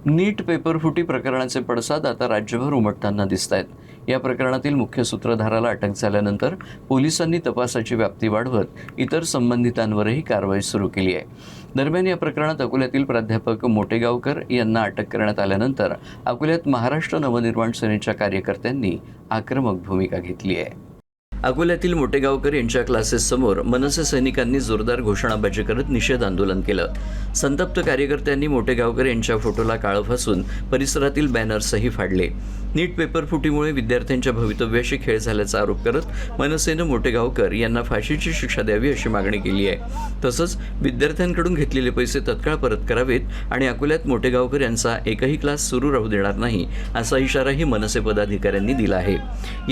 नीट paper फुटी प्रकरणाचे पडसाद आता राज्यभर उमटताना दिसत आहेत। या प्रकरणातील मुख्य सूत्रधाराला अटक झाल्यानंतर पोलिसांनी तपासाची व्याप्ती वाढवत इतर संबंधितांवरही कारवाई सुरू केली आहे। दरम्यान या प्रकरणात अकोल्यातील प्राध्यापक मोटेगावकर यांना अटक करण्यात आल्यानंतर अकोल्यात महाराष्ट्र नवनिर्माण सेनेच्या कार्यकर्त्यांनी आक्रमक भूमिका घेतली आहे। अकोल्यातील मोटेगावकर यांच्या क्लासेससमोर मनसे सैनिकांनी जोरदार घोषणाबाजी करत निषेध आंदोलन केलं। संतप्त कार्यकर्त्यांनी मोटेगावकर यांच्या फोटोला काळं फासून परिसरातील बॅनर्सही फाडले। नीट पेपर फुटीमुळे विद्यार्थ्यांच्या भवितव्याशी खेळ झाल्याचा आरोप करत मनसेनं मोटेगावकर यांना फाशीची शिक्षा द्यावी अशी मागणी केली आहे। तसंच विद्यार्थ्यांकडून घेतलेले पैसे तत्काळ परत करावेत आणि अकोल्यात मोटेगावकर यांचा एकही क्लास सुरू राहू देणार नाही असा इशाराही मनसे पदाधिकाऱ्यांनी दिला आहे।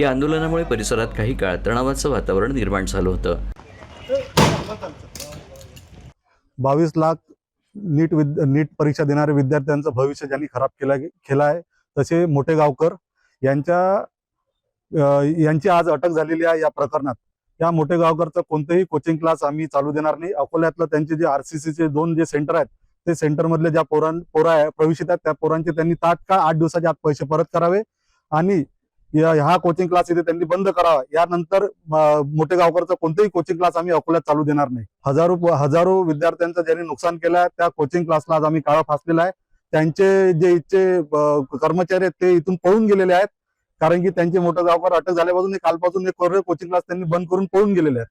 या आंदोलनामुळे परिसरात काही काळ तणावाचं वातावरण निर्माण झालं होतं। 22 लाख नीट परीक्षा देणाऱ्या विद्यार्थ्यांचं भविष्य ज्यांनी खराब केलं आहे तसे मोटेगावकर यांची आज अटक झालेली आहे। या प्रकरणात या मोटेगावकरचं कोणतेही कोचिंग क्लास आम्ही चालू देणार नाही। अकोल्यातलं त्यांचे जे RCCचे 2 जे सेंटर आहेत ते सेंटर मधले ज्या पोरा प्रवेशित आहेत त्या पोरांचे त्यांनी तात्काळ 8 दिवसाच्या आत पैसे परत करावे आणि हा कोचिंग क्लास इथे त्यांनी बंद करावा। यानंतर मोटेगावकरचं कोणतेही कोचिंग क्लास आम्ही अकोल्यात चालू देणार नाही। हजारो विद्यार्थ्यांचं ज्यांनी नुकसान केलं आहे त्या कोचिंग क्लासला आज आम्ही काळं फासलेलं आहे। त्यांचे जे इथचे कर्मचारी आहेत ते इथून पळून गेलेले आहेत, कारण की त्यांचे मोटेगावकर अटक झाल्यापासून कालपासून एक कोचिंग क्लास त्यांनी बंद करून पळून गेलेले आहेत।